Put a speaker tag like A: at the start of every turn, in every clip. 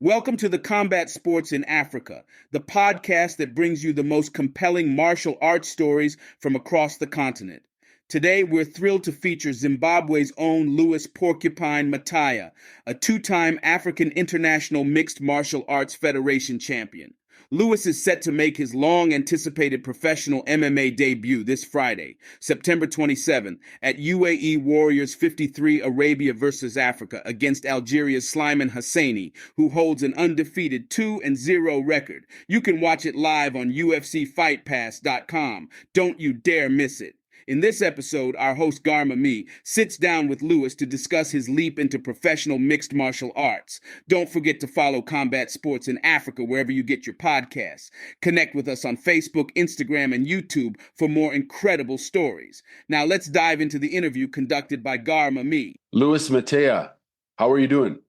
A: Welcome to the Combat Sports in Africa, the podcast that brings you the most compelling martial arts stories from across the continent. Today, we're thrilled to feature Zimbabwe's own Louis Porcupine Mataya, a two-time African International Mixed Martial Arts Federation champion. Louis is set to make his long-anticipated professional MMA debut this Friday, September 27th, at UAE Warriors 53 Arabia vs. Africa against Algeria's Slimen Hassaini, who holds an undefeated 2-0 record. You can watch it live on UFCFightPass.com. Don't you dare miss it. In this episode, our host Garmamie sits down with Louis to discuss his leap into professional mixed martial arts. Don't forget to follow Combat Sports in Africa wherever you get your podcasts. Connect with us on Facebook, Instagram, and YouTube for more incredible stories. Now let's dive into the interview conducted by Garmamie.
B: Louis Mataya, how are you doing?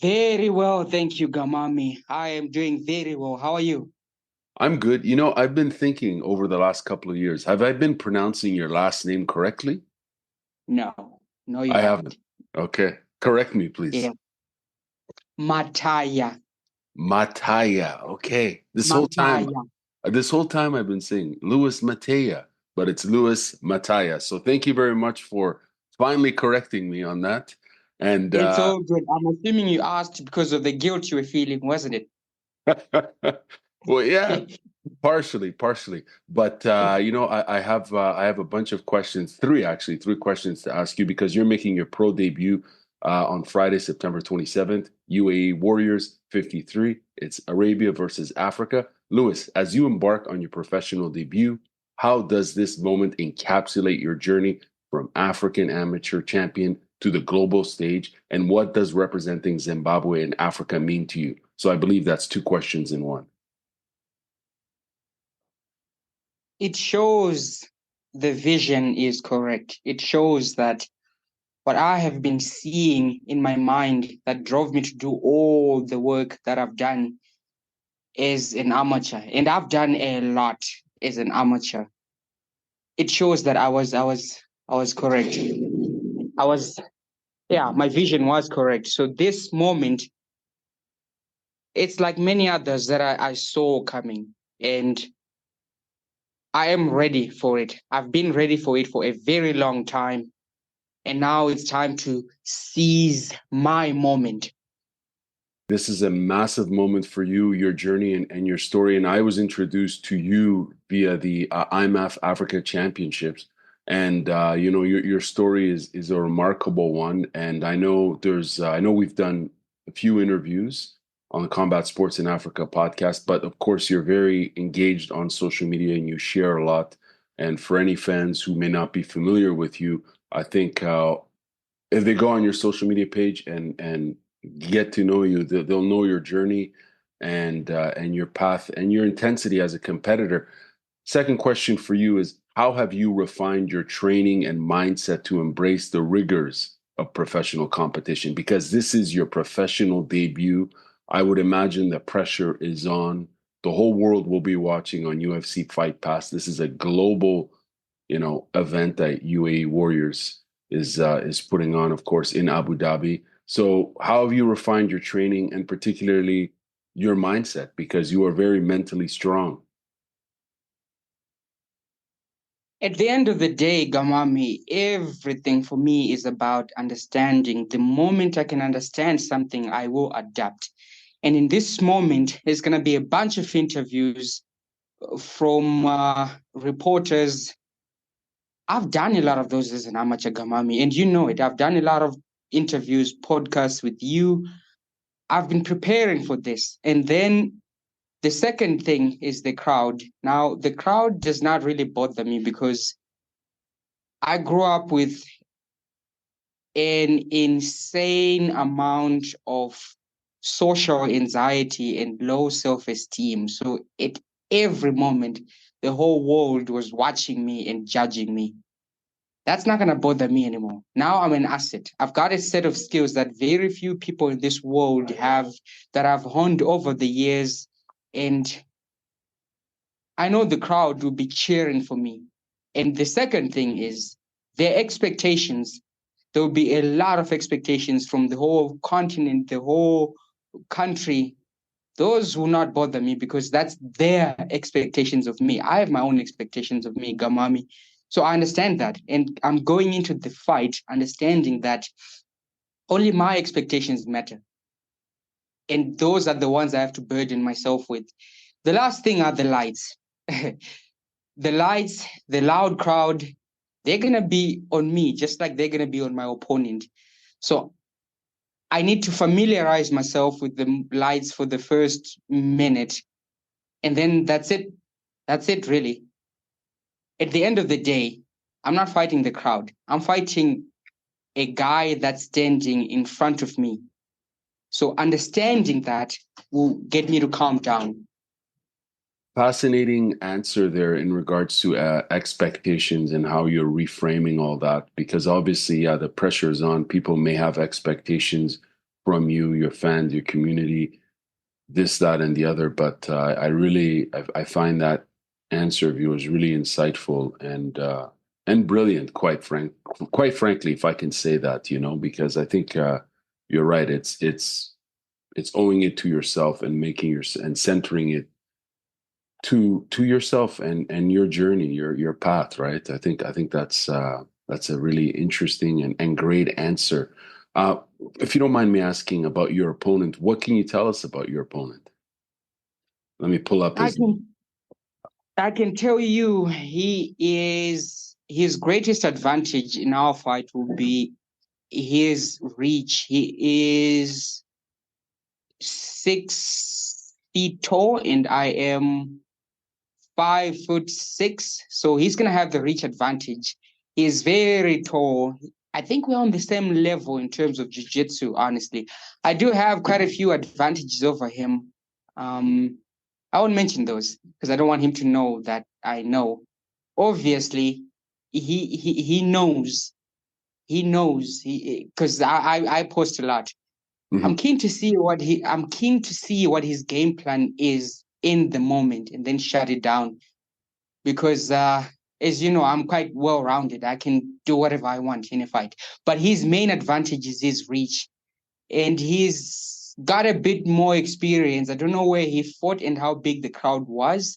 C: Very well, thank you, Garmamie. I am doing very well. How are you?
B: I'm good. You know, I've been thinking over the last couple of years, have I been pronouncing your last name correctly?
C: No, you
B: I haven't. Okay. Correct me, please.
C: Yeah. Mataya.
B: Mataya. Okay. This whole time I've been saying Louis Mataya, but it's Louis Mataya. So thank you very much for finally correcting me on that. And
C: it's all good. I'm assuming you asked because of the guilt you were feeling, wasn't it?
B: Well, yeah, partially. But you know, I have a bunch of questions, three questions to ask you because you're making your pro debut on Friday, September 27th, UAE Warriors 53. It's Arabia versus Africa. Louis, as you embark on your professional debut, how does this moment encapsulate your journey from African amateur champion to the global stage, and what does representing Zimbabwe and Africa mean to you? So I believe that's two questions in one.
C: It shows the vision is correct. It shows that what I have been seeing in my mind that drove me to do all the work that I've done as an amateur, and I've done a lot as an amateur. It shows that I was correct. My vision was correct. So this moment, it's like many others that I saw coming, and I am ready for it. I've been ready for it for a very long time. And now it's time to seize my moment.
B: This is a massive moment for you, your journey and your story. And I was introduced to you via the IMAF Africa Championships. And, you know, your story is a remarkable one. And I know we've done a few interviews on the Combat Sports in Africa podcast, but of course you're very engaged on social media and you share a lot. And for any fans who may not be familiar with you, I think if they go on your social media page and get to know you, they'll know your journey and your path and your intensity as a competitor. Second question for you is, how have you refined your training and mindset to embrace the rigors of professional competition? Because this is your professional debut. I would imagine the pressure is on. The whole world will be watching on UFC Fight Pass. This is a global, you know, event that UAE Warriors is putting on, of course, in Abu Dhabi. So how have you refined your training and particularly your mindset? Because you are very mentally strong.
C: At the end of the day, Garmamie, everything for me is about understanding. The moment I can understand something, I will adapt. And in this moment, there's going to be a bunch of interviews from reporters. I've done a lot of those as an amateur, Garmamie, and you know it. I've done a lot of interviews, podcasts with you. I've been preparing for this. And then the second thing is the crowd. Now, the crowd does not really bother me because I grew up with an insane amount of social anxiety and low self-esteem. So at every moment, the whole world was watching me and judging me. That's not going to bother me anymore. Now I'm an asset. I've got a set of skills that very few people in this world have, that I've honed over the years. And I know the crowd will be cheering for me. And the second thing is their expectations. There will be a lot of expectations from the whole continent, the whole country, those will not bother me because that's their expectations of me. I have my own expectations of me, Garmamie. So I understand that. And I'm going into the fight understanding that only my expectations matter. And those are the ones I have to burden myself with. The last thing are the lights. The lights, the loud crowd, they're going to be on me, just like they're going to be on my opponent. So I need to familiarize myself with the lights for the first minute. And then that's it. That's it, really. At the end of the day, I'm not fighting the crowd. I'm fighting a guy that's standing in front of me. So understanding that will get me to calm down.
B: Fascinating answer there in regards to expectations and how you're reframing all that, because obviously, yeah, the pressure is on. People may have expectations from you, your fans, your community, this, that, and the other. But I find that answer of yours really insightful and brilliant. Quite frankly, if I can say that, because I think you're right. It's owing it to yourself and and centering it to yourself and your journey, your path, right? I think that's a really interesting and great answer. Uh, if you don't mind me asking about your opponent, what can you tell us about your opponent? Let me pull up
C: I can tell you his greatest advantage in our fight will be his reach. He is 6 feet tall and I am 5'6", so he's gonna have the reach advantage. He's very tall. I think we're on the same level in terms of jiu-jitsu, honestly. I do have quite a few advantages over him. I won't mention those because I don't want him to know that I know. Obviously, he knows. He knows. Because I post a lot.
B: Mhm.
C: I'm keen to see what his game plan is in the moment and then shut it down. Because as you know, I'm quite well rounded. I can do whatever I want in a fight. But his main advantage is his reach. And he's got a bit more experience. I don't know where he fought and how big the crowd was,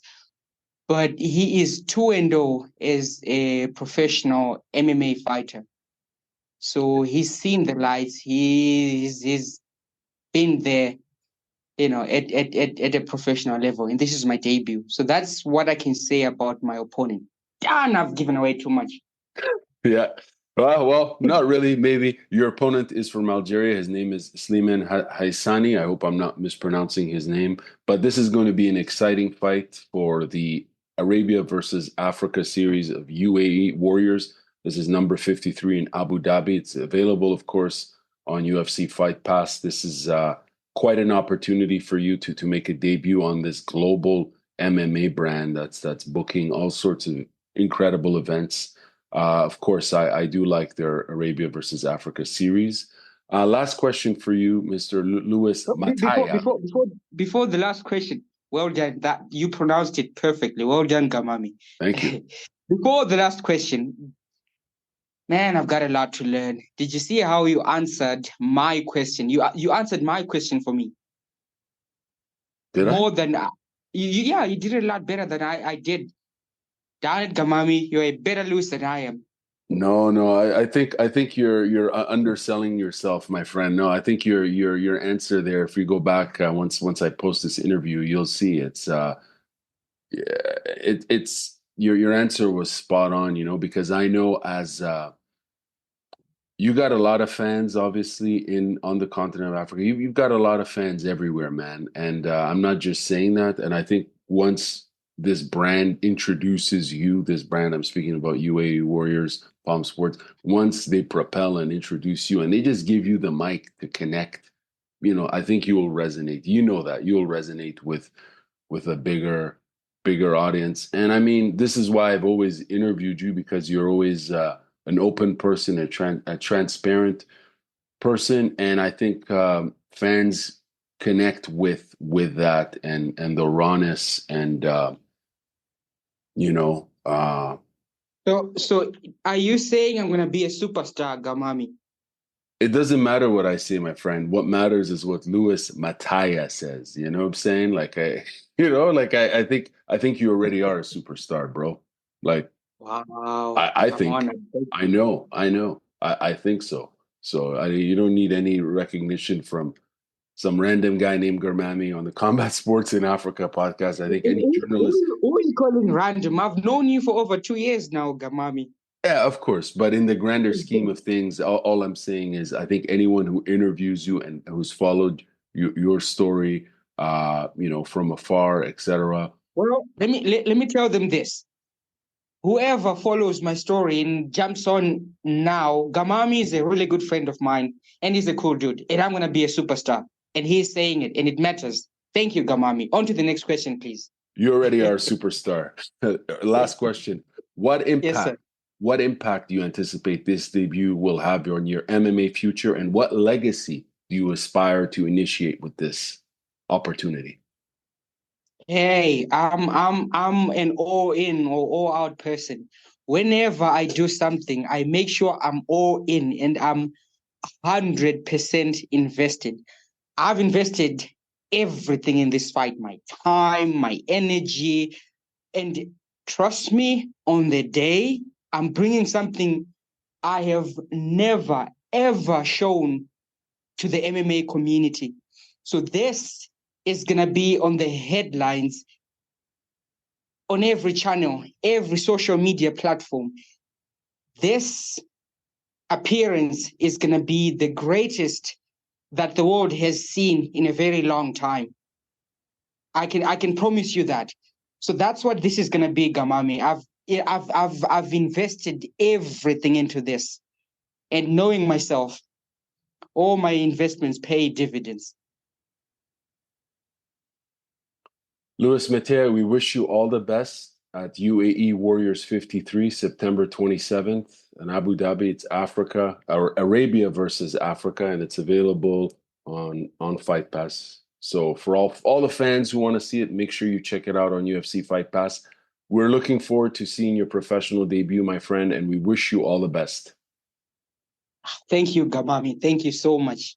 C: but he is 2-0 as a professional MMA fighter. So he's seen the lights. He's been there, at a professional level. And this is my debut. So that's what I can say about my opponent. Darn, I've given away too much.
B: Yeah. Well, not really. Maybe your opponent is from Algeria. His name is Slimen Hassaini. I hope I'm not mispronouncing his name. But this is going to be an exciting fight for the Arabia versus Africa series of UAE Warriors. This is number 53 in Abu Dhabi. It's available, of course, on UFC Fight Pass. This is quite an opportunity for you to make a debut on this global MMA brand that's booking all sorts of incredible events. Of course, I do like their Arabia versus Africa series. Last question for you, Mr. Louis Mataya.
C: Before the last question, well done. That you pronounced it perfectly. Well done, Garmamie.
B: Thank you.
C: Before the last question, man, I've got a lot to learn. Did you see how you answered my question? You answered my question for me.
B: Did
C: more
B: I?
C: than you did a lot better than I did. Darn it, Garmamie, you're a better loser than I am.
B: No. I think you're underselling yourself, my friend. No, I think your answer there. If you go back once I post this interview, you'll see it's your answer was spot on. Because I know as you got a lot of fans, obviously, on the continent of Africa. You've got a lot of fans everywhere, man. And I'm not just saying that. And I think once this brand introduces you, this brand I'm speaking about, UAE Warriors, Palm Sports, once they propel and introduce you, and they just give you the mic to connect, I think you will resonate. You know that you'll resonate with a bigger audience. And I mean, this is why I've always interviewed you, because you're always an open person, a transparent person, and I think fans connect with that and the rawness and you know.
C: So are you saying I'm gonna be a superstar, Garmamie?
B: It doesn't matter what I say, my friend. What matters is what Louis Mataya says. You know what I'm saying? Like I think you already are a superstar, bro. Like
C: Wow,
B: I
C: I'm
B: think
C: honored.
B: I think so. So you don't need any recognition from some random guy named Garmamie on the Combat Sports in Africa podcast. I think any journalist.
C: Who are you calling random? I've known you for over 2 years now, Garmamie.
B: Yeah, of course. But in the grander scheme of things, all I'm saying is I think anyone who interviews you and who's followed your story, from afar, etc.
C: Well, let me tell them this. Whoever follows my story and jumps on now, Garmamie is a really good friend of mine, and he's a cool dude, and I'm gonna be a superstar. And he's saying it, and it matters. Thank you, Garmamie. On to the next question, please.
B: You already are a superstar. Last question. What
C: Yes, sir.
B: impact, what impact do you anticipate this debut will have on your MMA future, and what legacy do you aspire to initiate with this opportunity?
C: Hey, I'm an all in or all out person. Whenever I do something, I make sure I'm all in and I'm 100% invested. I've invested everything in this fight, my time, my energy, and trust me, on the day, I'm bringing something I have never, ever shown to the MMA community. So this is going to be on the headlines on every channel, every social media platform. This appearance is going to be the greatest that the world has seen in a very long time. I can promise you that. So that's what this is going to be, Garmamie. I've invested everything into this, and knowing myself, all my investments pay dividends.
B: Louis Mateo, we wish you all the best at UAE Warriors 53, September 27th in Abu Dhabi. It's Africa, or Arabia versus Africa, and it's available on Fight Pass. So for all the fans who want to see it, make sure you check it out on UFC Fight Pass. We're looking forward to seeing your professional debut, my friend, and we wish you all the best.
C: Thank you, Garmamie. Thank you so much.